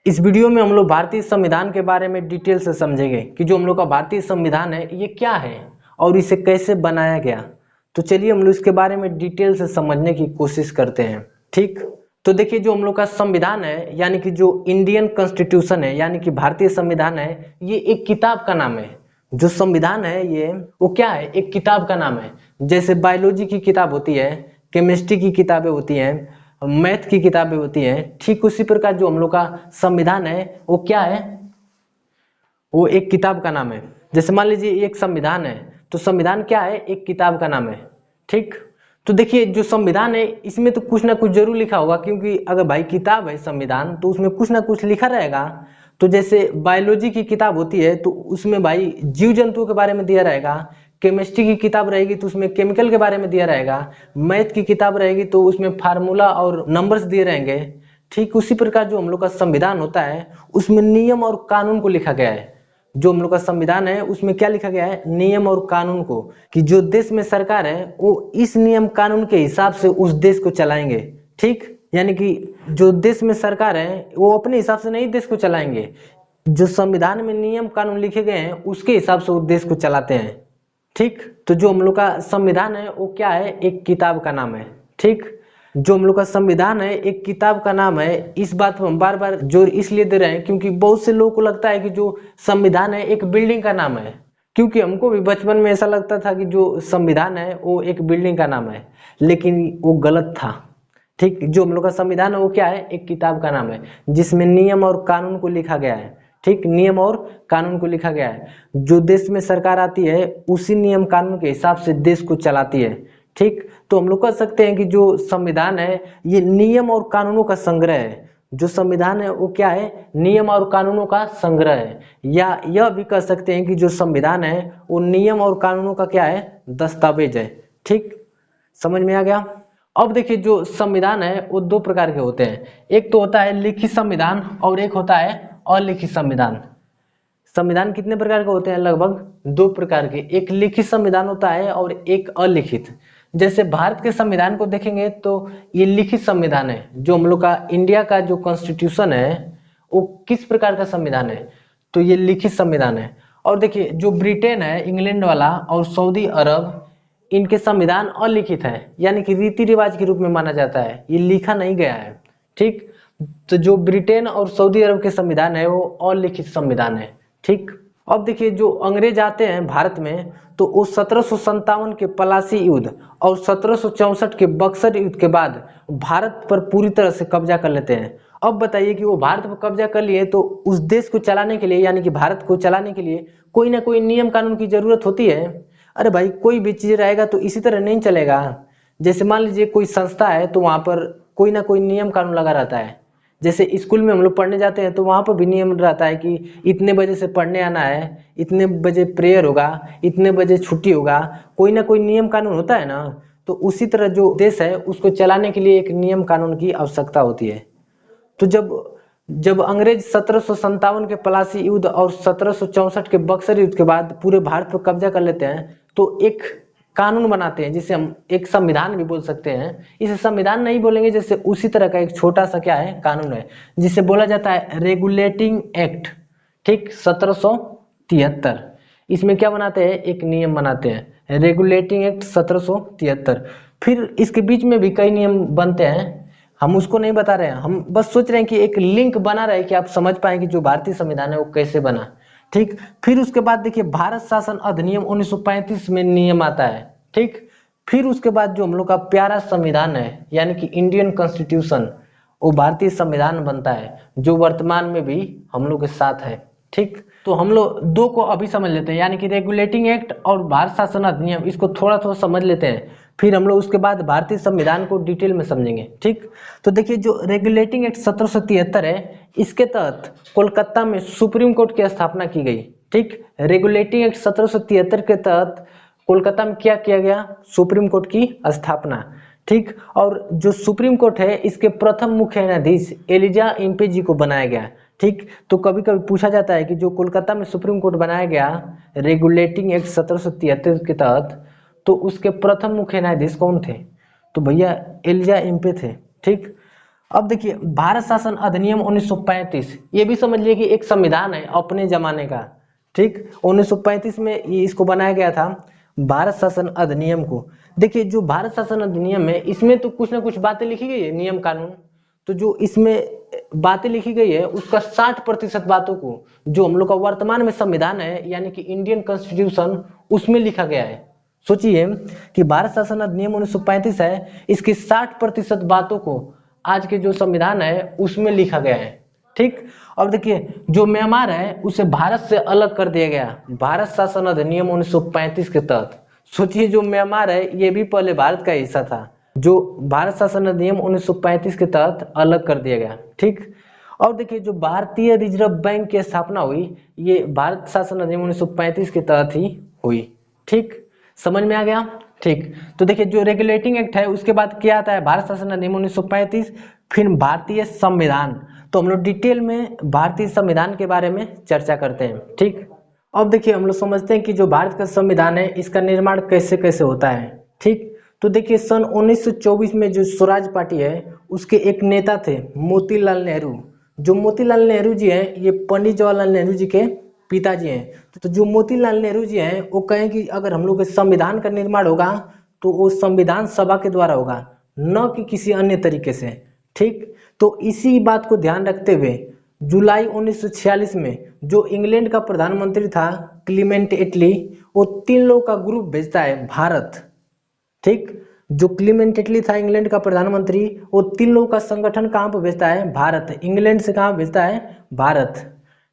इस वीडियो में हम लोग भारतीय संविधान के बारे में डिटेल से समझेंगे कि जो हम लोग का भारतीय संविधान है ये क्या है और इसे कैसे बनाया गया। तो चलिए हम लोग इसके बारे में डिटेल से समझने की कोशिश करते हैं। ठीक, तो देखिए जो हम लोग का संविधान है यानी कि जो इंडियन कॉन्स्टिट्यूशन है यानी कि भारतीय संविधान है, ये एक किताब का नाम है। जो संविधान है ये वो क्या है, एक किताब का नाम है। जैसे बायोलॉजी की किताब होती है, केमिस्ट्री की किताबें होती हैं, मैथ की किताबें होती हैं, ठीक उसी प्रकार जो हम लोग का संविधान है वो क्या है, वो एक किताब का नाम है। जैसे मान लीजिए एक संविधान है तो संविधान क्या है, एक किताब का नाम है। ठीक, तो देखिए जो संविधान है इसमें तो कुछ ना कुछ जरूर लिखा होगा, क्योंकि अगर भाई किताब है संविधान तो उसमें कुछ ना कुछ लिखा रहेगा। तो जैसे बायोलॉजी की किताब होती है तो उसमें भाई जीव जंतुओं के बारे में दिया रहेगा, केमिस्ट्री की किताब रहेगी तो उसमें केमिकल के बारे में दिया रहेगा, मैथ की किताब रहेगी तो उसमें फार्मूला और नंबर्स दिए रहेंगे। ठीक उसी प्रकार जो हम लोग का संविधान होता है उसमें नियम और कानून को लिखा गया है। जो हम लोग का संविधान है उसमें क्या लिखा गया है, नियम और कानून को, कि जो देश में सरकार है वो इस नियम कानून के हिसाब से उस देश को चलाएंगे। ठीक, यानी कि जो देश में सरकार है वो अपने हिसाब से नहीं देश को चलाएंगे, जो संविधान में नियम कानून लिखे गए हैं उसके हिसाब से वो देश को चलाते हैं। ठीक, तो जो हम लोग का संविधान है वो क्या है, एक किताब का नाम है। ठीक, जो हम लोग का संविधान है एक किताब का नाम है, इस बात पर हम बार बार जोर इसलिए दे रहे हैं क्योंकि बहुत से लोगों को लगता है कि जो संविधान है एक बिल्डिंग का नाम है। क्योंकि हमको भी बचपन में ऐसा लगता था कि जो संविधान है वो एक बिल्डिंग का नाम है, लेकिन वो गलत था। ठीक, जो हम लोग का संविधान है वो क्या है, एक किताब का नाम है जिसमें नियम और कानून को लिखा गया है। ठीक, नियम और कानून को लिखा गया है। जो देश में सरकार आती है उसी नियम कानून के हिसाब से देश को चलाती है। ठीक, तो हम लोग कह सकते हैं कि जो संविधान है ये नियम और कानूनों का संग्रह है। जो संविधान है वो क्या है, नियम और कानूनों का संग्रह है, या यह भी कह सकते हैं कि जो संविधान है वो नियम और कानूनों का क्या है, दस्तावेज है। ठीक, समझ में आ गया। अब देखिए जो संविधान है वो दो प्रकार के होते हैं, एक तो होता है लिखित संविधान और एक होता है अलिखित संविधान। संविधान कितने प्रकार के होते हैं, लगभग दो प्रकार के, एक लिखित संविधान होता है और एक अलिखित। जैसे भारत के संविधान को देखेंगे तो ये लिखित संविधान है। जो हम लोग का इंडिया का जो कॉन्स्टिट्यूशन है वो किस प्रकार का संविधान है, तो ये लिखित संविधान है। और देखिए जो ब्रिटेन है, इंग्लैंड वाला और सऊदी अरब, इनके संविधान अलिखित है, यानी कि रीति रिवाज के रूप में माना जाता है, ये लिखा नहीं गया है। ठीक, तो जो ब्रिटेन और सऊदी अरब के संविधान है वो अलिखित संविधान है। ठीक, अब देखिए जो अंग्रेज आते हैं भारत में तो वो 1757 के पलासी युद्ध और 1764 के बक्सर युद्ध के बाद भारत पर पूरी तरह से कब्जा कर लेते हैं। अब बताइए कि वो भारत पर कब्जा कर लिए तो उस देश को चलाने के लिए यानी कि भारत को चलाने के लिए कोई ना कोई नियम कानून की जरूरत होती है। अरे भाई कोई भी चीज रहेगा तो इसी तरह नहीं चलेगा। जैसे मान लीजिए कोई संस्था है तो वहां पर कोई ना कोई नियम कानून लगा रहता है। जैसे स्कूल में हम लोग पढ़ने जाते हैं तो वहां पर भी नियम रहता है कि इतने बजे से पढ़ने आना है, इतने बजे प्रेयर होगा, इतने बजे छुट्टी होगा, कोई ना कोई नियम कानून होता है ना। तो उसी तरह जो देश है उसको चलाने के लिए एक नियम कानून की आवश्यकता होती है। तो जब जब अंग्रेज 1757 के प्लासी युद्ध और 1764 के बक्सर युद्ध के बाद पूरे भारत पर कब्जा कर लेते हैं तो एक कानून बनाते हैं जिसे हम एक संविधान भी बोल सकते हैं। इसे संविधान नहीं बोलेंगे, जैसे उसी तरह का एक छोटा सा क्या है, कानून है, जिसे बोला जाता है रेगुलेटिंग एक्ट। ठीक, 1773, इसमें क्या बनाते हैं, एक नियम बनाते हैं, रेगुलेटिंग एक्ट 1773। फिर इसके बीच में भी कई नियम बनते हैं, हम उसको नहीं बता रहे हैं, हम बस सोच रहे हैं कि एक लिंक बना रहे कि आप समझ पाए कि जो भारतीय संविधान है वो कैसे बना। ठीक, फिर उसके बाद देखिए भारत शासन अधिनियम 1935 में नियम आता है। ठीक, फिर उसके बाद जो हम लोग का प्यारा संविधान है यानी कि इंडियन कॉन्स्टिट्यूशन, वो भारतीय संविधान बनता है जो वर्तमान में भी हम लोग के साथ है। ठीक, तो हम लोग दो को अभी समझ लेते हैं, यानी कि रेगुलेटिंग एक्ट और भारत शासन अधिनियम, इसको थोड़ा थोड़ा समझ लेते हैं, फिर हम लोग उसके बाद भारतीय संविधान को डिटेल में समझेंगे। ठीक, तो देखिए जो रेगुलेटिंग एक्ट 1773 है इसके तहत कोलकाता में सुप्रीम कोर्ट की स्थापना की गई। ठीक, रेगुलेटिंग एक्ट 1773 के तहत कोलकाता में क्या किया गया, सुप्रीम कोर्ट की स्थापना। ठीक, और जो सुप्रीम कोर्ट है इसके प्रथम मुख्य न्यायाधीश एलिजा इम्पे जी को बनाया गया। ठीक, तो कभी कभी पूछा जाता है कि जो कोलकाता में सुप्रीम कोर्ट बनाया गया रेगुलेटिंग एक्ट 1773 के तहत, तो उसके प्रथम मुख्य न्यायाधीश कौन थे, तो भैया एलिजा इम्पे थे। ठीक, अब देखिए भारत शासन अधिनियम 1935, ये भी समझ लिए कि एक संविधान है अपने जमाने का। ठीक, 1935 में ये इसको बनाया गया था भारत शासन अधिनियम को। देखिए जो भारत शासन अधिनियम है इसमें तो कुछ ना कुछ बातें लिखी गई है, नियम कानून। तो जो इसमें बातें लिखी गई है उसका 60% बातों को जो हम लोग का वर्तमान में संविधान है यानी कि इंडियन कॉन्स्टिट्यूशन उसमें लिखा गया है। सोचिए कि भारत शासन अधिनियम 1935 है, इसकी 60% बातों को आज के जो संविधान है उसमें लिखा गया है। ठीक, और देखिए जो म्यांमार है उसे भारत से अलग कर दिया गया भारत शासन अधिनियम 1935 के तहत। सोचिए जो म्यांमार है ये भी पहले भारत का हिस्सा था, जो भारत शासन अधिनियम 1935 के तहत अलग कर दिया गया। ठीक, और देखिए जो भारतीय रिजर्व बैंक की स्थापना हुई ये भारत शासन अधिनियम 1935 के तहत ही हुई। ठीक, समझ में आ गया। ठीक, तो देखिए जो रेगुलेटिंग एक्ट है उसके बाद क्या आता है, भारत शासन अधिनियम 1935, फिर भारतीय संविधान। तो हम लोग डिटेल में भारतीय संविधान के बारे में चर्चा करते हैं। ठीक, अब देखिए हम लोग समझते हैं कि जो भारत का संविधान है इसका निर्माण कैसे कैसे होता है। ठीक, तो देखिए सन 1924 में जो स्वराज पार्टी है उसके एक नेता थे मोतीलाल नेहरू। जो मोतीलाल नेहरू जी हैं ये पंडित जवाहरलाल नेहरू जी के पिताजी हैं। तो जो मोतीलाल नेहरू जी हैं वो कहें कि अगर हम लोग के संविधान का निर्माण होगा तो वो संविधान सभा के द्वारा होगा, न कि किसी अन्य तरीके से। ठीक, तो इसी बात को ध्यान रखते हुए जुलाई 1946 में जो इंग्लैंड का प्रधानमंत्री था क्लीमेंट एटली, वो 3 लोगों का ग्रुप भेजता है भारत। ठीक, जो क्लीमेंट एटली था इंग्लैंड का प्रधानमंत्री, वो 3 लोगों का संगठन कहाँ पर भेजता है, भारत। इंग्लैंड से कहाँ भेजता है, भारत।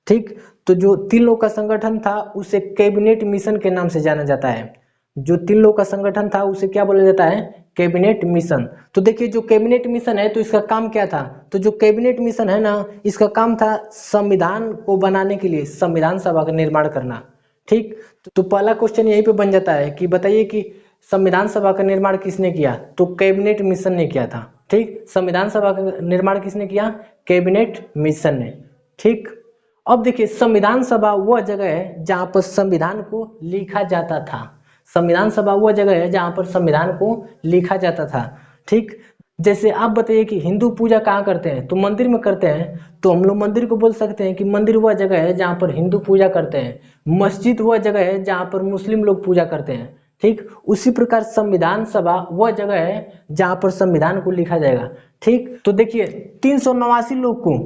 ठीक, तो जो 3 लोगों का संगठन था उसे कैबिनेट मिशन के नाम से जाना जाता है। जो 3 लोगों का संगठन था उसे क्या बोला जाता है, कैबिनेट मिशन। तो देखिए जो कैबिनेट मिशन है तो इसका काम क्या था, तो जो कैबिनेट मिशन है ना इसका काम था संविधान को बनाने के लिए संविधान सभा का निर्माण करना। ठीक, तो पहला क्वेश्चन यहीं पे बन जाता है कि बताइए कि संविधान सभा का निर्माण किसने किया, तो कैबिनेट मिशन ने किया था। ठीक, संविधान सभा का निर्माण किसने किया, कैबिनेट मिशन ने। ठीक, अब देखिए संविधान सभा वह जगह है जहां पर संविधान को लिखा जाता था। संविधान सभा वह जगह है जहां पर संविधान को लिखा जाता था। ठीक, जैसे आप बताइए कि हिंदू पूजा कहाँ करते हैं, तो मंदिर में करते हैं। तो हम लोग मंदिर को बोल सकते हैं कि मंदिर वह जगह है जहाँ पर हिंदू पूजा करते हैं। मस्जिद वह जगह है जहाँ पर मुस्लिम लोग पूजा करते हैं। ठीक, उसी प्रकार संविधान सभा वह जगह है जहाँ पर संविधान को लिखा जाएगा। ठीक, तो देखिए 389 लोग को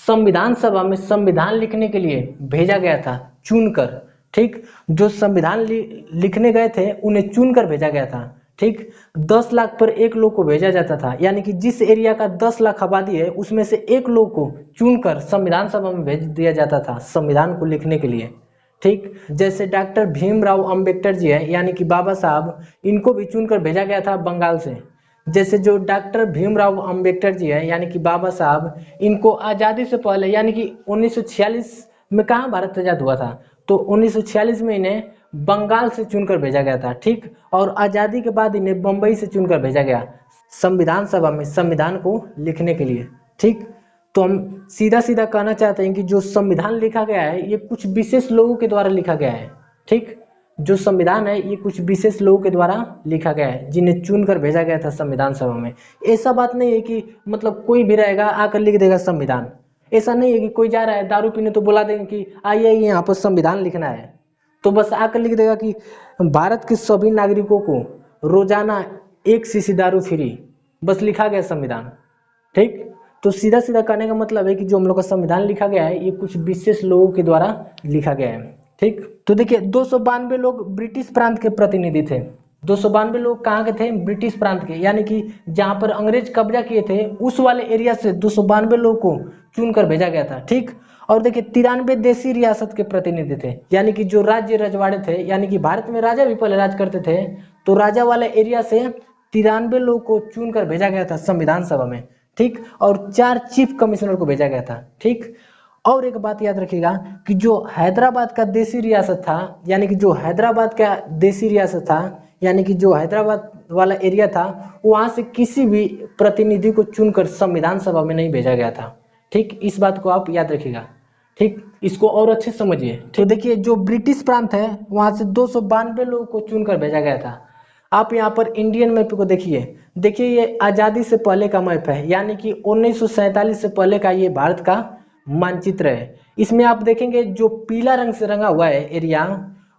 संविधान सभा में संविधान लिखने के लिए भेजा गया था चुनकर। ठीक, जो संविधान लिखने गए थे उन्हें चुनकर भेजा गया था। ठीक, 10 लाख पर एक लोग को भेजा जाता था, यानी कि जिस एरिया का 10 लाख आबादी है उसमें से एक लोग को चुनकर संविधान सभा में भेज दिया जाता था संविधान को लिखने के लिए। ठीक, जैसे डॉक्टर भीमराव अंबेडकर जी है यानी कि बाबा साहब, इनको भी चुनकर भेजा गया था बंगाल से। जैसे जो डॉक्टर भीमराव अंबेडकर जी है यानी कि बाबा साहब, इनको आज़ादी से पहले यानी कि 1946 में कहाँ भारत आज़ाद हुआ था, तो 1946 में इन्हें बंगाल से चुनकर भेजा गया था। ठीक, और आज़ादी के बाद इन्हें बम्बई से चुनकर भेजा गया संविधान सभा में संविधान को लिखने के लिए। ठीक, तो हम सीधा सीधा कहना चाहते हैं कि जो संविधान लिखा गया है ये कुछ विशेष लोगों के द्वारा लिखा गया है। ठीक, जो संविधान है ये कुछ विशेष लोगों के द्वारा लिखा गया है जिन्हें चुनकर भेजा गया था संविधान सभा में। ऐसा बात नहीं है कि मतलब कोई भी रहेगा आकर लिख देगा संविधान। ऐसा नहीं है कि कोई जा रहा है दारू पीने तो बुला देंगे कि आइए यहाँ पर संविधान लिखना है, तो बस आकर लिख देगा कि भारत के सभी नागरिकों को रोजाना 1 शीशी दारू फ्री, बस लिखा गया संविधान। ठीक, तो सीधा सीधा कहने का मतलब है कि जो हम लोग का संविधान लिखा गया है ये कुछ विशेष लोगों के द्वारा लिखा गया है। ठीक, तो देखिए 292 लोग ब्रिटिश प्रांत के प्रतिनिधि थे। 292 लोग कहाँ के थे, ब्रिटिश प्रांत के, यानी कि जहाँ पर अंग्रेज कब्जा किए थे उस वाले एरिया से 292 लोग को चुनकर भेजा गया था। ठीक, और देखिए 93 देशी रियासत के प्रतिनिधि थे, यानी कि जो राज्य रजवाड़े थे, यानी कि भारत में राजा भी पहले राज करते थे, तो राजा वाले एरिया से 93 लोग को चुनकर भेजा गया था संविधान सभा में। ठीक, और 4 चीफ कमिश्नर को भेजा गया था। ठीक, और एक बात याद रखिएगा कि जो हैदराबाद का देशी रियासत था, यानी कि जो हैदराबाद का देशी रियासत था, यानी कि जो हैदराबाद वाला एरिया था, वहां से किसी भी प्रतिनिधि को चुनकर संविधान सभा में नहीं भेजा गया था। ठीक, इस बात को आप याद रखिएगा। ठीक, इसको और अच्छे समझिए। तो देखिए जो ब्रिटिश प्रांत है वहां से 292 लोगों को चुनकर भेजा गया था। आप यहाँ पर इंडियन मैप को देखिए, देखिए ये आज़ादी से पहले का मैप है, यानी कि 1947 से पहले का ये भारत का मानचित्र है। इसमें आप देखेंगे जो पीला रंग से रंगा हुआ है एरिया,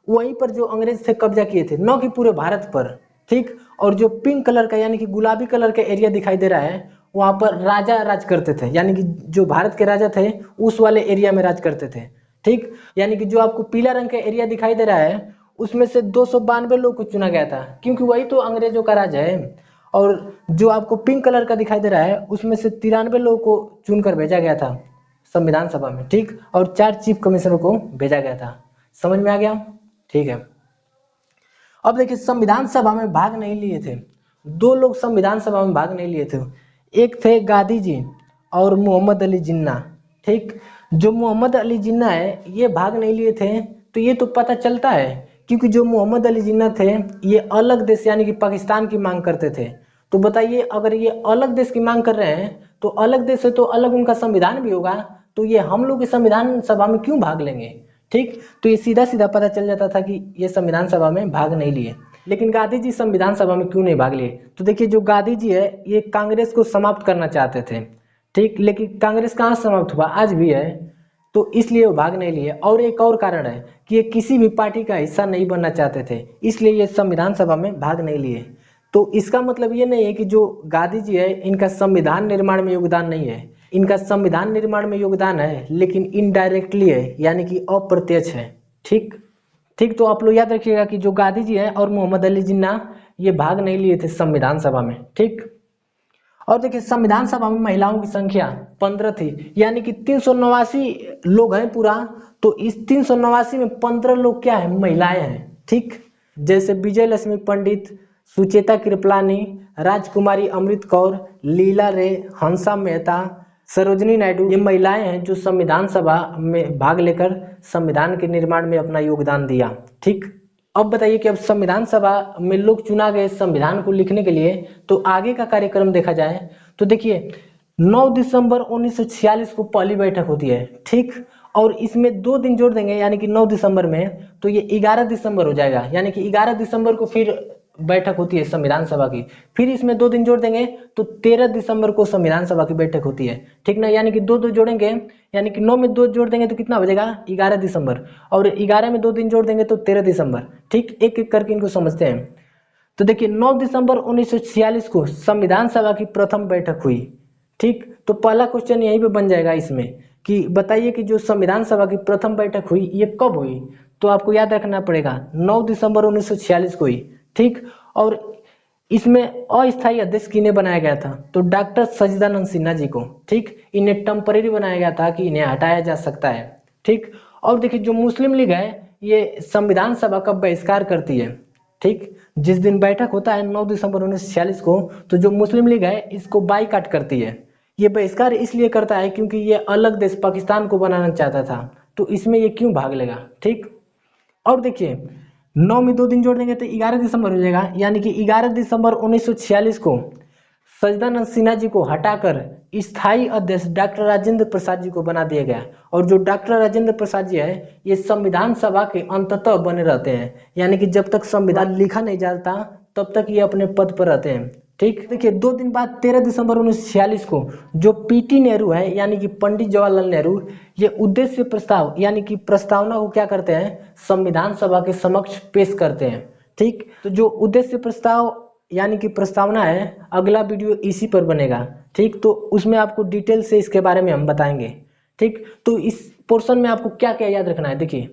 वहीं पर जो अंग्रेज थे कब्जा किए थे, न कि पूरे भारत पर, ठीक। और जो पिंक कलर का यानी कि गुलाबी कलर का एरिया दिखाई दे रहा है, वहाँ पर राजा राज करते थे, यानी कि जो भारत के राजा थे उस वाले एरिया में राज करते थे, ठीक। यानी कि जो आपको पीला रंग का एरिया दिखाई दे रहा है, उसमें से 292 लोग को चुना गया था, क्योंकि वही तो अंग्रेजों का राज है। और जो आपको पिंक कलर का दिखाई दे रहा है, उसमें से 93 लोगों को चुनकर भेजा गया था संविधान सभा में, ठीक। और 4 चीफ कमिश्नर को भेजा गया था। समझ में आ गया? ठीक है। अब देखिए, संविधान सभा में भाग नहीं लिए थे, 2 लोग संविधान सभा में भाग नहीं लिए थे। एक थे गांधी जी और मोहम्मद अली जिन्ना, ठीक। जो मोहम्मद अली जिन्ना है, ये भाग नहीं लिए थे, तो ये तो पता चलता है, क्योंकि जो मोहम्मद अली जिन्ना थे, ये अलग देश यानी कि पाकिस्तान की मांग करते थे। तो बताइए, अगर ये अलग देश की मांग कर रहे हैं, तो अलग देश है तो अलग उनका संविधान भी होगा, तो ये हम लोग की संविधान सभा में क्यों भाग लेंगे, ठीक। तो ये सीधा सीधा पता चल जाता था कि ये संविधान सभा में भाग नहीं लिए। लेकिन गांधी जी संविधान सभा में क्यों नहीं भाग लिए? तो देखिए, जो गांधी जी है, ये कांग्रेस को समाप्त करना चाहते थे, ठीक। लेकिन कांग्रेस कहाँ समाप्त हुआ, आज भी है, तो इसलिए वो भाग नहीं लिए। और एक और कारण है कि ये किसी भी पार्टी का हिस्सा नहीं बनना चाहते थे, इसलिए ये संविधान सभा में भाग नहीं लिए। तो इसका मतलब ये नहीं है कि जो गांधी जी है, इनका संविधान निर्माण में योगदान नहीं है। इनका संविधान निर्माण में योगदान है, लेकिन इनडायरेक्टली है, यानी कि अप्रत्यक्ष है, ठीक। ठीक, तो आप लोग याद रखिएगा कि जो गांधी जी है और मोहम्मद अली जिन्ना, ये भाग नहीं लिए थे संविधान सभा में, ठीक। और देखिए, संविधान सभा में महिलाओं की संख्या 15 थी, यानी कि 389 लोग हैं पूरा, तो इस 389 में 15 लोग क्या है, महिलाएं हैं, ठीक। जैसे विजय लक्ष्मी पंडित, सुचेता कृपलानी, राजकुमारी अमृत कौर, लीला रे, हंसा मेहता, सरोजनी नायडू, ये महिलाएं हैं जो संविधान सभा में भाग लेकर संविधान के निर्माण में अपना योगदान दिया, ठीक। अब बताइए कि अब संविधान सभा में लोग चुना गए संविधान को लिखने के लिए, तो आगे का कार्यक्रम देखा जाए तो देखिए, 9 दिसंबर 1946 को पहली बैठक होती है, ठीक। और इसमें 2 दिन जोड़ देंगे, यानी कि 9 दिसंबर में, तो ये 11 दिसंबर हो जाएगा, यानी कि 11 दिसंबर को फिर बैठक होती है संविधान सभा की। फिर इसमें 2 दिन जोड़ देंगे तो 13 दिसंबर को संविधान सभा की बैठक होती है, ठीक ना। यानी कि 2 जोड़ेंगे, यानी कि 9 में 2 जोड़ देंगे तो कितना बचेगा, 11 दिसंबर। और 11 में 2 दिन जोड़ देंगे तो 13 दिसंबर, ठीक। एक एक करके इनको समझते हैं। तो देखिए, 9 दिसंबर 1946 को संविधान सभा की प्रथम बैठक हुई, ठीक। तो पहला क्वेश्चन यहीं पे बन जाएगा इसमें कि बताइए कि जो संविधान सभा की प्रथम बैठक हुई, ये कब हुई? तो आपको याद रखना पड़ेगा, 9 दिसंबर 1946 को हुई, ठीक। और इसमें अस्थायी अध्यक्ष किन्हें बनाया गया था? तो डॉक्टर सच्चिदानंद सिन्हा जी को, ठीक। इन्हें टेम्परेरी बनाया गया था कि इन्हें हटाया जा सकता है, ठीक। और देखिए, जो मुस्लिम लीग है, ये संविधान सभा का बहिष्कार करती है, ठीक। जिस दिन बैठक होता है 9 दिसंबर 1946 को, तो जो मुस्लिम लीग है इसको बाईकाट करती है। ये बहिष्कार इसलिए करता है क्योंकि ये अलग देश पाकिस्तान को बनाना चाहता था, तो इसमें ये क्यों भाग लेगा, ठीक। और देखिए, 9 में 2 दिन जोड़ देंगे तो 11 दिसंबर हो जाएगा, यानी कि 11 दिसंबर 1946 को सच्चिदानंद सिन्हा जी को हटाकर स्थायी अध्यक्ष डॉक्टर राजेंद्र प्रसाद जी को बना दिया गया। और जो डॉक्टर राजेंद्र प्रसाद जी है, ये संविधान सभा के अंततः बने रहते हैं, यानी कि जब तक संविधान लिखा नहीं जाता तब तक ये अपने पद पर रहते हैं, ठीक। देखिए, 2 दिन बाद 13 दिसंबर 1946 को जो पीटी नेहरू है, यानी कि पंडित जवाहरलाल नेहरू, ये उद्देश्य प्रस्ताव यानी कि प्रस्तावना को क्या करते हैं, संविधान सभा के समक्ष पेश करते हैं, ठीक। तो जो उद्देश्य प्रस्ताव यानी कि प्रस्तावना है, अगला वीडियो इसी पर बनेगा, ठीक। तो उसमें आपको डिटेल से इसके बारे में हम बताएंगे, ठीक। तो इस पोर्शन में आपको क्या क्या याद रखना है, देखिए,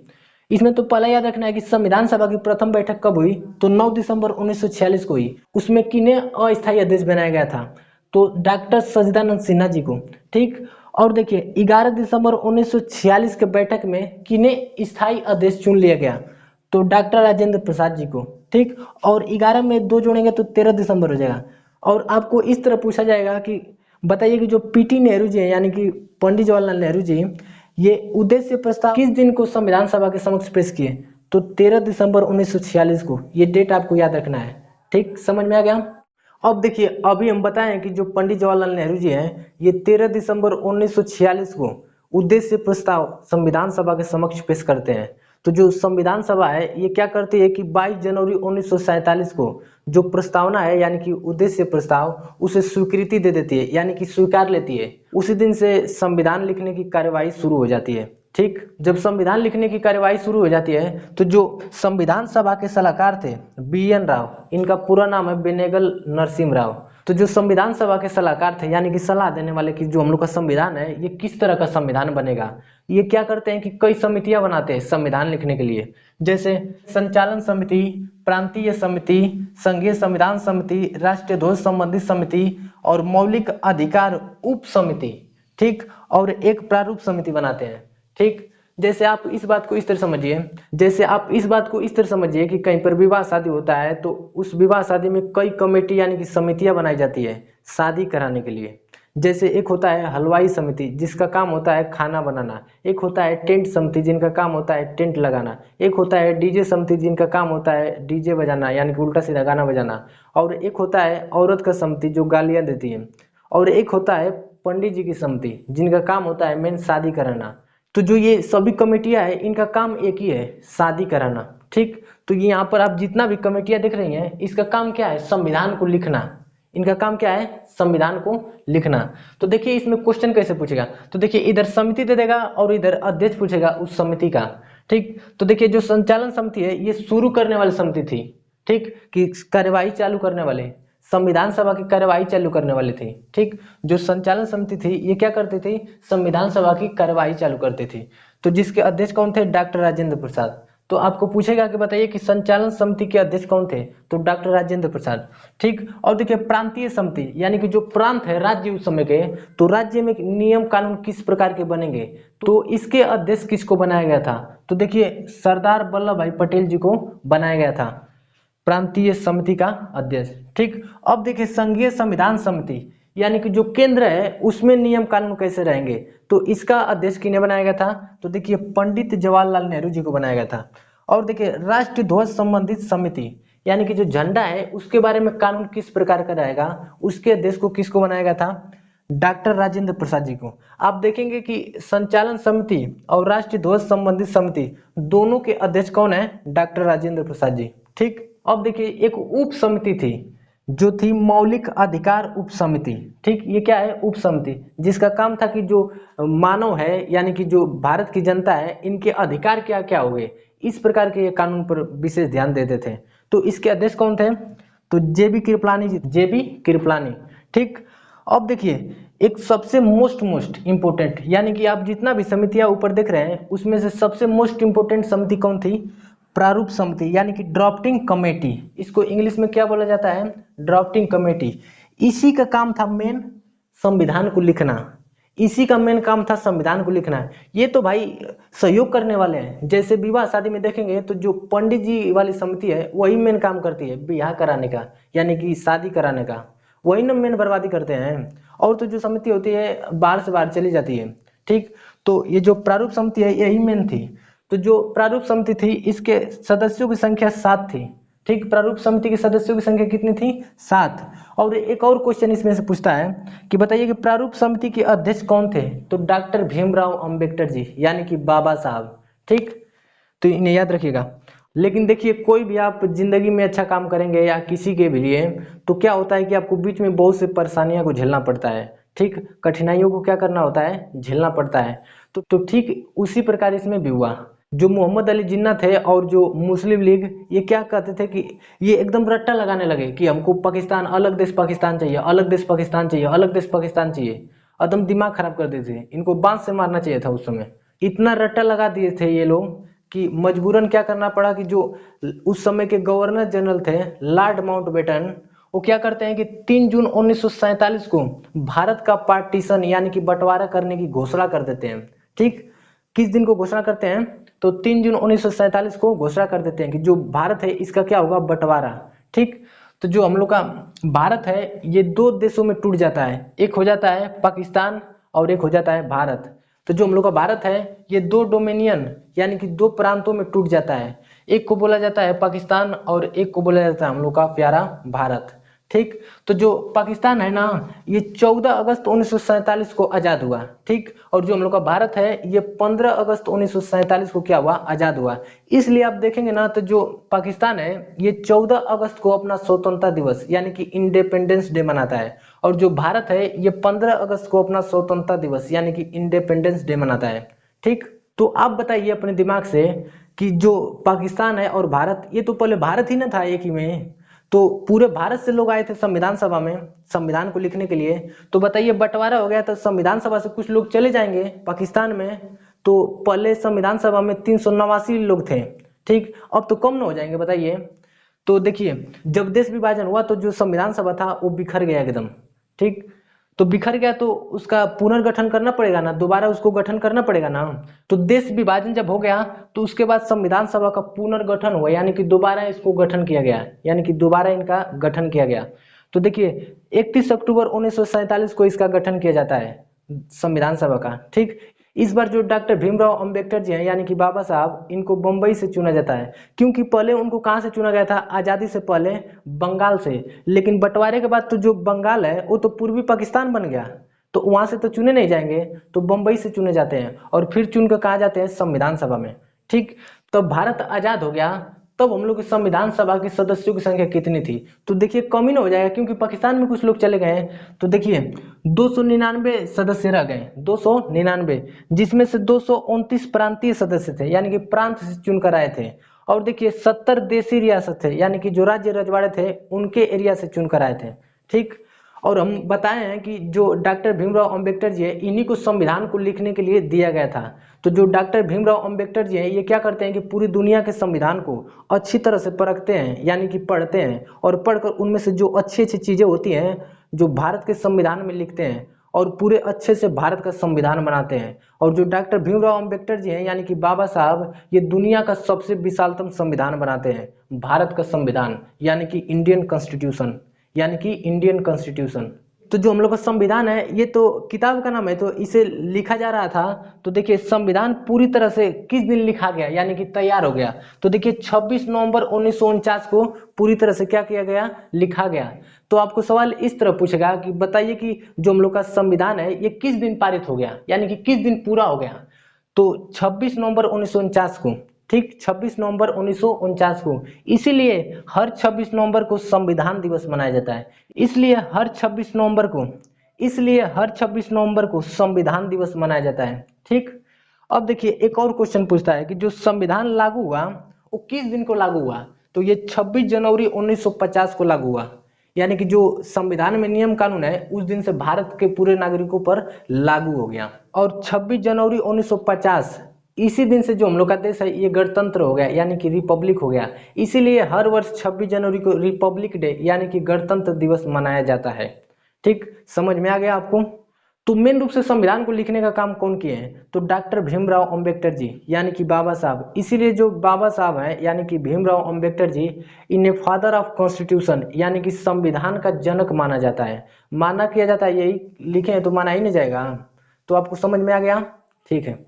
इसमें तो पहला याद रखना है कि संविधान सभा की प्रथम बैठक कब हुई, तो 9 दिसंबर 1946 को हुई। उसमें किन्हें अस्थायी अध्यक्ष बनाया गया था, तो डॉक्टर सच्चिदानंद सिन्हा जी को, ठीक। और देखिए, 11 दिसंबर 1946 के बैठक में किन्हें स्थायी अध्यक्ष चुन लिया गया, तो डॉक्टर राजेंद्र प्रसाद जी को, ठीक। और 11 में 2 जोड़ेंगे तो 13 दिसंबर हो जाएगा। और आपको इस तरह पूछा जाएगा कि बताइए कि जो पीटी नेहरू जी हैं, यानी कि पंडित जवाहरलाल नेहरू जी, ये उद्देश्य प्रस्ताव किस दिन को संविधान सभा के समक्ष पेश किए, तो 13 दिसंबर 1946 को। ये डेट आपको याद रखना है, ठीक। समझ में आ गया? अब देखिए, अभी हम बताएं कि जो पंडित जवाहरलाल नेहरू जी हैं, ये 13 दिसंबर 1946 को उद्देश्य प्रस्ताव संविधान सभा के समक्ष पेश करते हैं। तो जो संविधान सभा है ये क्या करती है कि 22 जनवरी 1947 को जो प्रस्तावना है यानी कि उद्देश्य प्रस्ताव उसे स्वीकृति दे देती है, यानी कि स्वीकार लेती है। उसी दिन से संविधान लिखने की कार्यवाही शुरू हो जाती है। ठीक, जब संविधान लिखने की कार्यवाही शुरू हो जाती है तो जो संविधान सभा के सलाहकार थे BN राव, इनका पूरा नाम है बेनेगल नरसिम्हा राव। तो जो संविधान सभा के सलाहकार थे यानी कि सलाह देने वाले कि जो हम लोग का संविधान है ये किस तरह का संविधान बनेगा, ये क्या करते हैं कि कई समितियां बनाते हैं संविधान लिखने के लिए, जैसे संचालन समिति, प्रांतीय समिति, संघीय संविधान समिति, राष्ट्रीय ध्वज संबंधित समिति और मौलिक अधिकार उप समिति। ठीक, और एक प्रारूप समिति बनाते हैं। ठीक, जैसे आप इस बात को इस तरह समझिए कि कहीं पर विवाह शादी होता है तो उस विवाह शादी में कई कमेटी यानी कि समितियां बनाई जाती है शादी कराने के लिए। जैसे एक होता है हलवाई समिति जिसका काम होता है खाना बनाना, एक होता है टेंट समिति जिनका काम होता है टेंट लगाना, एक होता है डीजे समिति जिनका काम होता है डीजे बजाना यानी कि उल्टा सीधा गाना बजाना, और एक होता है औरत का समिति जो गालियां देती है, और एक होता है पंडित जी की समिति जिनका काम होता है मेन शादी कराना। तो जो ये सभी कमेटियां है इनका काम एक ही है, शादी कराना। ठीक, तो ये यहाँ पर आप जितना भी कमेटियां देख रही हैं इसका काम क्या है, संविधान को लिखना। इनका काम क्या है, संविधान को लिखना। तो देखिए इसमें क्वेश्चन कैसे पूछेगा, तो देखिए इधर समिति दे देगा और इधर अध्यक्ष पूछेगा उस समिति का। ठीक, तो देखिए जो संचालन समिति है ये शुरू करने वाली समिति थी। ठीक, कि कार्यवाही चालू करने वाले, संविधान सभा की कार्यवाही चालू करने वाली थी। ठीक, जो संचालन समिति थी ये क्या करती थी, संविधान सभा की कार्यवाही चालू करती थी। तो जिसके अध्यक्ष कौन थे, डॉक्टर राजेंद्र प्रसाद। तो आपको पूछेगा कि बताइए कि संचालन समिति के अध्यक्ष कौन थे, तो डॉक्टर राजेंद्र प्रसाद। ठीक, और देखिए प्रांतीय समिति यानी कि जो प्रांत है राज्य उस समय के, तो राज्य में नियम कानून किस प्रकार के बनेंगे, तो इसके अध्यक्ष किसको बनाया गया था, तो देखिए सरदार वल्लभ भाई पटेल जी को बनाया गया था प्रांतीय समिति का अध्यक्ष। ठीक, अब देखिए संघीय संविधान समिति यानी कि जो केंद्र है उसमें नियम कानून कैसे रहेंगे, तो इसका अध्यक्ष किन्हें बनाया गया था, तो देखिए पंडित जवाहरलाल नेहरू जी को बनाया गया था। और देखिए राष्ट्रीय ध्वज संबंधित समिति यानी कि जो झंडा है उसके बारे में कानून किस प्रकार का रहेगा, उसके अध्यक्ष को किसको बनाया गया था, डॉक्टर राजेंद्र प्रसाद जी को। आप देखेंगे कि संचालन समिति और राष्ट्रीय ध्वज संबंधित समिति दोनों के अध्यक्ष कौन है, डॉक्टर राजेंद्र प्रसाद जी। ठीक, अब देखिए एक उप समिति थी जो थी मौलिक अधिकार उप समिति। ठीक, ये क्या है, उप समिति जिसका काम था कि जो मानव है यानी कि जो भारत की जनता है इनके अधिकार क्या क्या हो गए, इस प्रकार के ये कानून पर विशेष ध्यान देते थे। तो इसके अध्यक्ष कौन थे, तो JB कृपलानी जी, JB कृपलानी। ठीक, अब देखिए एक सबसे मोस्ट इंपोर्टेंट यानी कि आप जितना भी समितियां ऊपर देख रहे हैं उसमें से सबसे मोस्ट इंपोर्टेंट समिति कौन थी, प्रारूप समिति यानी कि ड्राफ्टिंग कमेटी। इसको इंग्लिश में क्या बोला जाता है, ड्राफ्टिंग कमेटी। इसी का काम था मेन संविधान को लिखना, इसी का मेन काम था संविधान को लिखना। ये तो भाई सहयोग करने वाले हैं, जैसे विवाह शादी में देखेंगे तो जो पंडित जी वाली समिति है वही मेन काम करती है ब्याह कराने का यानी कि शादी कराने का, वही ना मेन बर्बादी करते हैं। और तो जो समिति होती है बाहर से बाहर चली जाती है। ठीक, तो ये जो प्रारूप समिति है यही मेन थी। तो जो प्रारूप समिति थी इसके सदस्यों की संख्या 7 थी। ठीक, प्रारूप समिति के सदस्यों की संख्या कितनी थी, 7। और एक और क्वेश्चन इसमें से पूछता है कि बताइए कि प्रारूप समिति के अध्यक्ष कौन थे, तो डॉक्टर भीमराव अंबेडकर जी यानी कि बाबा साहब। ठीक, तो इन्हें याद रखिएगा। लेकिन देखिए कोई भी आप जिंदगी में अच्छा काम करेंगे या किसी के भी लिए, तो क्या होता है कि आपको बीच में बहुत से परेशानियों को झेलना पड़ता है। ठीक, कठिनाइयों को क्या करना होता है, झेलना पड़ता है। तो ठीक उसी प्रकार इसमें भी हुआ। जो मोहम्मद अली जिन्ना थे और जो मुस्लिम लीग, ये क्या कहते थे कि ये एकदम रट्टा लगाने लगे कि हमको पाकिस्तान, अलग देश पाकिस्तान चाहिए, अलग देश पाकिस्तान चाहिए, अलग देश पाकिस्तान चाहिए। एकदम दिमाग खराब कर देते थे, इनको बांस से मारना चाहिए था उस समय। इतना रट्टा लगा दिए थे ये लोग कि मजबूरन क्या करना पड़ा कि जो उस समय के गवर्नर जनरल थे लॉर्ड माउंटबेटन, वो क्या करते हैं कि 3 जून 1947 को भारत का पार्टीशन यानी कि बंटवारा करने की घोषणा कर देते हैं। ठीक, किस दिन को घोषणा करते हैं, तो 3 जून 1947 को घोषणा कर देते हैं कि जो भारत है इसका क्या होगा, बंटवारा। ठीक, तो जो हम लोग का भारत है ये 2 देशों में टूट जाता है, एक हो जाता है पाकिस्तान और एक हो जाता है भारत। तो जो हम लोग का भारत है ये 2 डोमिनियन यानी कि 2 प्रांतों में टूट जाता है, एक को बोला जाता है पाकिस्तान और एक को बोला जाता है हम लोग का प्यारा भारत। ठीक। तो जो पाकिस्तान है ना, ये 14 अगस्त 1947 को आज़ाद हुआ। ठीक। और जो हम लोग का भारत है ये 15 अगस्त 1947 को क्या हुआ, आज़ाद हुआ। इसलिए आप देखेंगे ना, तो जो पाकिस्तान है ये 14 अगस्त को अपना स्वतंत्रता दिवस यानी कि इंडिपेंडेंस डे मनाता है, और जो भारत है ये 15 अगस्त को अपना स्वतंत्रता दिवस यानी कि इंडिपेंडेंस डे मनाता है। ठीक। तो आप बताइए अपने दिमाग से कि जो पाकिस्तान है और भारत, ये तो पहले भारत ही ना था एक ही में, तो पूरे भारत से लोग आए थे संविधान सभा में संविधान को लिखने के लिए। तो बताइए बंटवारा हो गया तो संविधान सभा से कुछ लोग चले जाएंगे पाकिस्तान में, तो पहले संविधान सभा में 389 लोग थे। ठीक। अब तो कम ना हो जाएंगे बताइए। तो देखिए जब देश विभाजन हुआ तो जो संविधान सभा था वो बिखर गया एकदम। ठीक। तो बिखर गया तो उसका पुनर्गठन करना पड़ेगा ना, दोबारा उसको गठन करना पड़ेगा ना। तो देश विभाजन जब हो गया तो उसके बाद संविधान सभा का पुनर्गठन हुआ, यानी कि दोबारा इसको गठन किया गया, यानी कि दोबारा इनका गठन किया गया। तो देखिए 31 अक्टूबर 1947 को इसका गठन किया जाता है संविधान सभा का। ठीक। इस बार जो डॉक्टर भीमराव अंबेडकर जी हैं यानी कि बाबा साहब, इनको बम्बई से चुना जाता है, क्योंकि पहले उनको कहाँ से चुना गया था, आज़ादी से पहले बंगाल से। लेकिन बंटवारे के बाद तो जो बंगाल है वो तो पूर्वी पाकिस्तान बन गया, तो वहां से तो चुने नहीं जाएंगे, तो बम्बई से चुने जाते हैं और फिर चुन कर कहाँ जाते हैं, संविधान सभा में। ठीक। तब भारत आजाद हो गया, तब हम लोग की संविधान सभा के सदस्यों की संख्या कितनी थी, तो देखिए कम ही ना हो जाएगा, क्योंकि पाकिस्तान में कुछ लोग चले गए हैं। तो देखिए 299 सदस्य रह गए, 299, जिसमें से 229 प्रांतीय सदस्य थे, यानी कि प्रांत से चुनकर आए थे। और देखिए 70 देशी रियासत थे, यानी कि जो राज्य रजवाड़े थे उनके एरिया से चुनकर आए थे। ठीक। और हम बताए हैं कि जो डॉक्टर भीमराव अंबेडकर जी है, इन्हीं को संविधान को लिखने के लिए दिया गया था। तो जो डॉक्टर भीमराव अंबेडकर जी हैं ये क्या करते हैं कि पूरी दुनिया के संविधान को अच्छी तरह से परखते हैं, यानी कि पढ़ते हैं, और पढ़कर उनमें से जो अच्छी अच्छी चीज़ें होती हैं जो भारत के संविधान में लिखते हैं, और पूरे अच्छे से भारत का संविधान बनाते हैं। और जो डॉक्टर भीमराव अंबेडकर जी हैं यानी कि बाबा साहब, ये दुनिया का सबसे विशालतम संविधान बनाते हैं, भारत का संविधान यानी कि इंडियन कॉन्स्टिट्यूशन, यानी कि इंडियन कॉन्स्टिट्यूशन। तो जो हम लोग का संविधान है ये तो किताब का नाम है, तो इसे लिखा जा रहा था। तो देखिए संविधान पूरी तरह से किस दिन लिखा गया, यानी कि तैयार हो गया, तो देखिए 26 नवंबर 1949 को पूरी तरह से क्या किया गया, लिखा गया। तो आपको सवाल इस तरह पूछेगा कि बताइए कि जो हम लोग का संविधान है ये किस दिन पारित हो गया, यानी कि किस दिन पूरा हो गया। तो 26 नवंबर 1949 को। ठीक। 26 नवंबर 1949 को। इसीलिए हर 26 नवंबर को संविधान दिवस मनाया जाता है। इसलिए हर 26 नवंबर को इसलिए हर 26 नवंबर को संविधान दिवस मनाया जाता है। ठीक। अब देखिए एक और क्वेश्चन पूछता है कि जो संविधान लागू हुआ वो किस दिन को लागू हुआ, तो ये 26 जनवरी 1950 को लागू हुआ, यानी कि जो संविधान में नियम कानून है उस दिन से भारत के पूरे नागरिकों पर लागू हो गया। और 26 जनवरी 1950 इसी दिन से जो हम लोग का देश है ये गणतंत्र हो गया, यानी कि रिपब्लिक हो गया। इसीलिए हर वर्ष 26 जनवरी को रिपब्लिक डे यानी कि गणतंत्र दिवस मनाया जाता है। ठीक। समझ में आ गया आपको। तो मेन रूप से संविधान को लिखने का काम कौन किए हैं, तो डॉक्टर भीमराव अंबेडकर जी यानी कि बाबा साहब। इसीलिए जो बाबा साहब हैं यानी कि भीमराव अंबेडकर जी, इन्हें फादर ऑफ कॉन्स्टिट्यूशन यानी कि संविधान का जनक माना जाता है, माना किया जाता है। यही लिखे हैं तो माना ही नहीं जाएगा। तो आपको समझ में आ गया। ठीक है।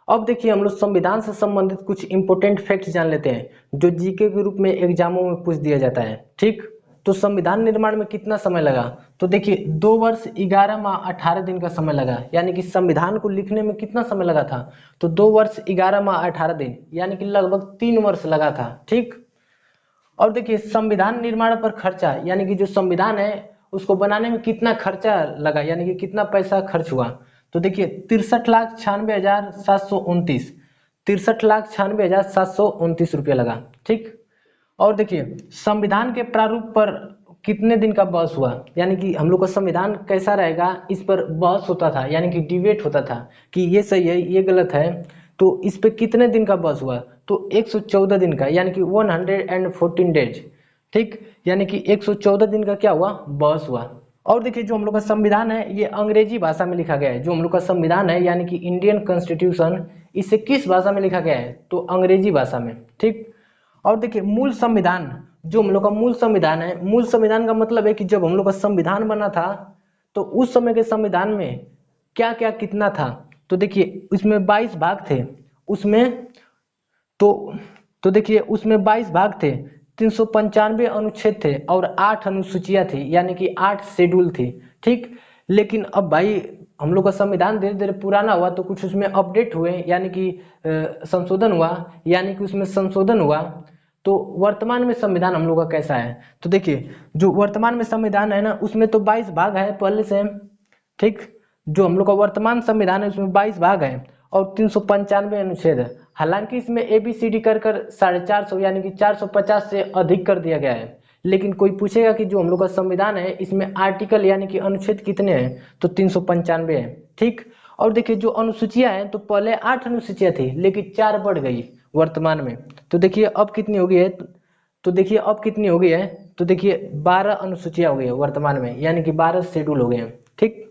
अब देखिए हम लोग संविधान से संबंधित कुछ इंपॉर्टेंट फैक्ट जान लेते हैं जो जीके के रूप में एग्जामों में पूछ दिया जाता है। ठीक। तो संविधान निर्माण में कितना समय लगा, तो देखिए 2 वर्ष 11 माह 18 दिन का समय लगा, यानी कि संविधान को लिखने में कितना समय लगा था, तो 2 वर्ष 11 माह 18 दिन, यानी कि लगभग 3 वर्ष लगा था। ठीक। और देखिए संविधान निर्माण पर खर्चा, यानी कि जो संविधान है उसको बनाने में कितना खर्चा लगा, यानी कि कितना पैसा खर्च हुआ, तो देखिए 63,96,729 63,96,729 रुपया लगा। ठीक। और देखिए संविधान के प्रारूप पर कितने दिन का बहस हुआ, यानी कि हम लोग का संविधान कैसा रहेगा इस पर बहस होता था, यानी कि डिबेट होता था कि ये सही है ये गलत है। तो इस पे कितने दिन का बहस हुआ, तो 114 दिन का, यानी कि 114 डेज। ठीक। यानी कि 114 दिन का क्या हुआ, बहस हुआ। और देखिए जो हम लोग का संविधान है ये अंग्रेजी भाषा में लिखा गया है। जो हम लोग का संविधान है यानी कि इंडियन कॉन्स्टिट्यूशन, इसे किस भाषा में लिखा गया है, तो अंग्रेजी भाषा में। ठीक। और देखिए मूल संविधान, जो हम लोग का मूल संविधान है, मूल संविधान का मतलब है कि जब हम लोग का संविधान बना था तो उस समय के संविधान में क्या क्या कितना था, तो देखिए उसमें 22 भाग थे। उसमें तो देखिए उसमें 22 भाग थे, 395 अनुच्छेद थे और 8 अनुसूचियां थी, यानी कि 8 शेड्यूल थी। ठीक, लेकिन अब भाई हम लोग का संविधान धीरे धीरे पुराना हुआ तो कुछ उसमें अपडेट हुए, यानी कि संशोधन हुआ, यानी कि उसमें संशोधन हुआ। तो वर्तमान में संविधान हम लोग का कैसा है, तो देखिए जो वर्तमान में संविधान है ना, उसमें तो 22 भाग है पहले से। ठीक, जो हम लोग का वर्तमान संविधान है उसमें 22 भाग है और 395 अनुच्छेद है। हालांकि इसमें ABCD कर 450 यानी कि 450 से अधिक कर दिया गया है। लेकिन कोई पूछेगा कि जो हम लोग का संविधान है इसमें आर्टिकल यानी कि अनुच्छेद कितने हैं, तो 395 है। ठीक, और देखिए जो अनुसूचियां हैं, तो पहले 8 अनुसूचियां थी लेकिन 4 बढ़ गई वर्तमान में। तो देखिए अब कितनी हो गई है, तो देखिए अब कितनी हो गई है, तो देखिए 12 अनुसूचियां हो गई है वर्तमान में, यानी कि 12 शेड्यूल हो गए हैं। ठीक,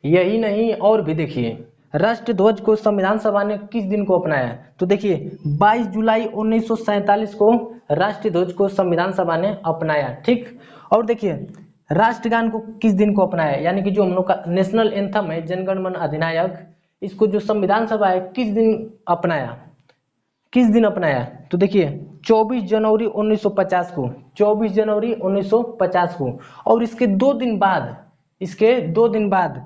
यही नहीं और भी देखिए, राष्ट्र ध्वज को संविधान सभा ने किस दिन को अपनाया, तो देखिए 22 जुलाई 1947 को राष्ट्रीय ध्वज को संविधान सभा ने अपनाया। ठीक, और देखिए राष्ट्रगान को किस दिन को अपनाया, यानी कि जो हम लोग का नेशनल एंथम है जनगण मन अधिनायक, इसको जो संविधान सभा है किस दिन अपनाया, किस दिन अपनाया, तो देखिए 24 जनवरी 1950 को, 24 जनवरी 1950 को। और इसके 2 दिन बाद, इसके 2 दिन बाद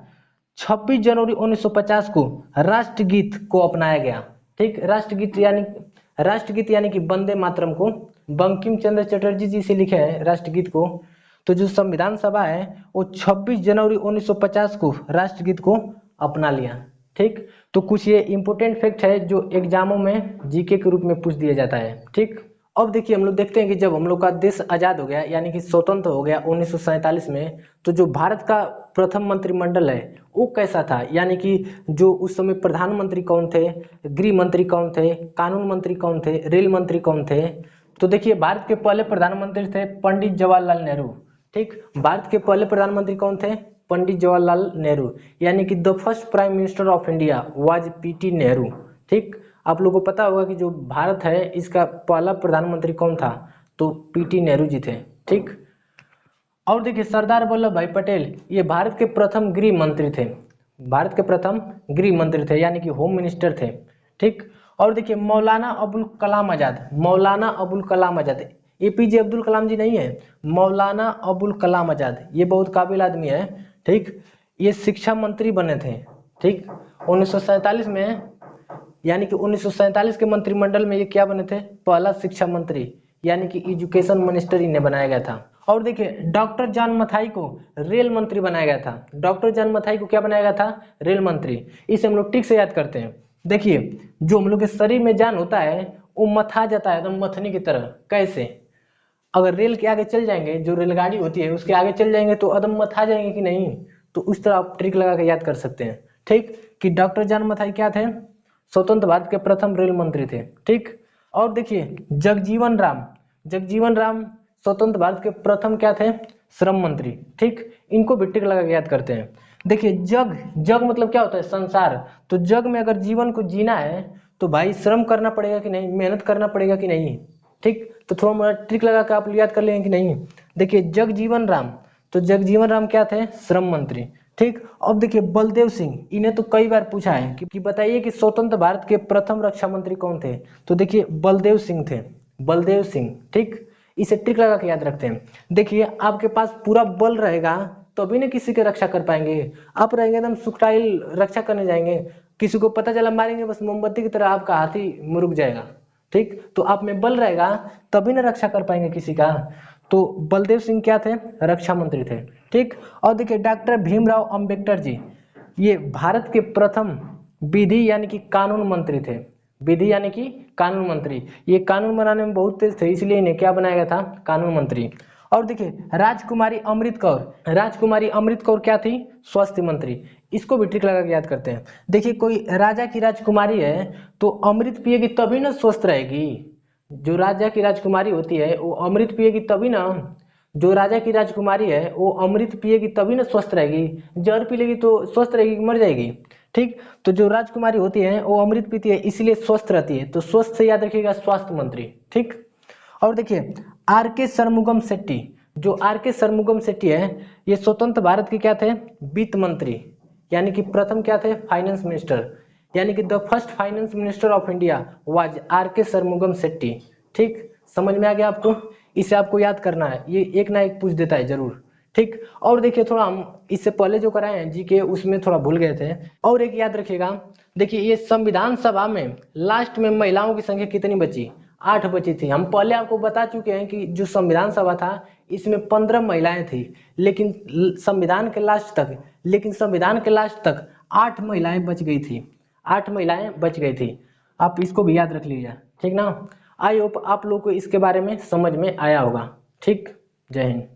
26 जनवरी 1950 को राष्ट्रगीत को अपनाया गया। ठीक, राष्ट्रगीत यानी कि वंदे मातरम को बंकिम चंद्र चटर्जी जी से लिखे हैं राष्ट्रगीत को। तो जो संविधान सभा है वो 26 जनवरी 1950 को राष्ट्रगीत को अपना लिया। ठीक, तो कुछ ये इंपोर्टेंट फैक्ट है जो एग्जामों में जीके के रूप में पूछ दिया जाता है। ठीक, अब देखिए हम लोग देखते हैं कि जब हम लोग का देश आज़ाद हो गया यानी कि स्वतंत्र हो गया 1947 में, तो जो भारत का प्रथम मंत्रिमंडल है वो कैसा था, यानी कि जो उस समय प्रधानमंत्री कौन थे, गृह मंत्री कौन थे, कानून मंत्री कौन थे, रेल मंत्री कौन थे। तो देखिए भारत के पहले प्रधानमंत्री थे पंडित जवाहरलाल नेहरू। ठीक, भारत के पहले प्रधानमंत्री कौन थे, पंडित जवाहरलाल नेहरू, यानी कि the first prime minister of India was PT Nehru. ठीक, आप लोगों को पता होगा कि जो भारत है इसका पहला प्रधानमंत्री कौन था, तो PT नेहरू जी थे। ठीक, और देखिए सरदार वल्लभ भाई पटेल ये भारत के प्रथम गृह मंत्री थे, भारत के प्रथम गृह मंत्री थे, यानी कि होम मिनिस्टर थे। ठीक, और देखिए मौलाना अबुल कलाम आजाद, मौलाना अबुल कलाम आजाद, APJ अब्दुल कलाम जी नहीं है, मौलाना अबुल कलाम आजाद, ये बहुत काबिल आदमी है। ठीक, ये शिक्षा मंत्री बने थे। ठीक, 1947 में, यानी कि 1947 के मंत्रिमंडल में ये क्या बने थे, पहला शिक्षा मंत्री, यानी कि एजुकेशन मिनिस्टर इन्हें बनाया गया था। और देखिए डॉक्टर जॉन मथाई को रेल मंत्री बनाया गया था, डॉक्टर जॉन मथाई को क्या बनाया गया था, रेल मंत्री। इसे हम लोग ठीक से याद करते हैं। देखिए जो हम लोग के शरीर में जान होता है वो मथा जाता है एकदम मथनी की तरह। कैसे, अगर रेल के आगे चल जाएंगे, जो रेलगाड़ी होती है उसके आगे चल जाएंगे तो एकदम मथा जाएंगे कि नहीं, तो उस तरह आप ट्रिक लगा के याद कर सकते हैं। ठीक, कि डॉक्टर जॉन मथाई क्या थे, स्वतंत्र भारत के प्रथम रेल मंत्री थे। ठीक, और देखिए जगजीवन राम, जगजीवन राम स्वतंत्र भारत के प्रथम क्या थे, श्रम मंत्री। ठीक, इनको भी टिक लगा के याद करते हैं। देखिए जग, जग मतलब क्या होता है, संसार। तो जग में अगर जीवन को जीना है तो भाई श्रम करना पड़ेगा कि नहीं, मेहनत करना पड़ेगा कि नहीं। ठीक, तो थोड़ा मोड़ा ट्रिक लगा के आप याद कर लेंगे कि नहीं। देखिए जगजीवन राम, तो जगजीवन राम क्या थे, श्रम मंत्री। ठीक, अब देखिए बलदेव सिंह, इन्हें तो कई बार पूछा है कि बताइए कि स्वतंत्र भारत के प्रथम रक्षा मंत्री कौन थे, तो देखिए बलदेव सिंह थे, बलदेव सिंह। ठीक, इसे ट्रिक लगा के याद रखते हैं। देखिए आपके पास पूरा बल रहेगा तभी ना किसी की रक्षा कर पाएंगे, आप रहेंगे एकदम सुखटाइल रक्षा करने जाएंगे, किसी को पता चला मारेंगे बस मोमबत्ती की तरह आपका हाथ ही मुरुक जाएगा। ठीक, तो आप में बल रहेगा तभी ना रक्षा कर पाएंगे किसी का। तो बलदेव सिंह क्या थे, रक्षा मंत्री थे। ठीक, और देखिए डॉक्टर भीमराव अंबेडकर जी, ये भारत के प्रथम विधि यानी कि कानून मंत्री थे, विधि यानी कि कानून मंत्री। ये कानून बनाने में बहुत तेज थे इसलिए इन्हें क्या बनाया गया था, कानून मंत्री। और देखिए राजकुमारी अमृत कौर, राजकुमारी अमृत कौर क्या थी, स्वास्थ्य मंत्री। इसको भी ट्रिक लगा के याद करते हैं। देखिए कोई राजा की राजकुमारी है तो अमृत पिएगी तभी ना स्वस्थ रहेगी, जो राजा की राजकुमारी होती है वो अमृत पिएगी तभी ना, जो राजा की राजकुमारी है वो अमृत पिएगी तभी ना स्वस्थ रहेगी, जहर पी लेगी तो स्वस्थ रहेगी कि मर जाएगी। ठीक, तो जो राजकुमारी होती है वो अमृत पीती है इसलिए स्वस्थ रहती है, तो स्वस्थ से याद रखिएगा स्वास्थ्य मंत्री। ठीक, और देखिए RK शरमुगम शेट्टी, जो RK शरमुगम शेट्टी है ये स्वतंत्र भारत के क्या थे, वित्त मंत्री, यानी कि प्रथम क्या थे, फाइनेंस मिनिस्टर, यानी कि the first finance minister of India was RK Shanmukham Chetty. ठीक, समझ में आ गया आपको। इसे आपको याद करना है, ये एक ना एक पूछ देता है जरूर। ठीक, और देखिए थोड़ा हम इससे पहले जो कराए हैं जीके उसमें थोड़ा भूल गए थे। और एक याद रखिएगा, देखिए ये संविधान सभा में लास्ट में महिलाओं की संख्या कितनी बची, 8 बची थी। हम पहले आपको बता चुके हैं कि जो संविधान सभा था इसमें 15 महिलाएं थी, लेकिन संविधान के लास्ट तक 8 महिलाएं बच गई थी, 8 महिलाएं बच गई थी। आप इसको भी याद रख लीजिए, ठीक ना। आई होप आप लोग को इसके बारे में समझ में आया होगा। ठीक, जय हिंद।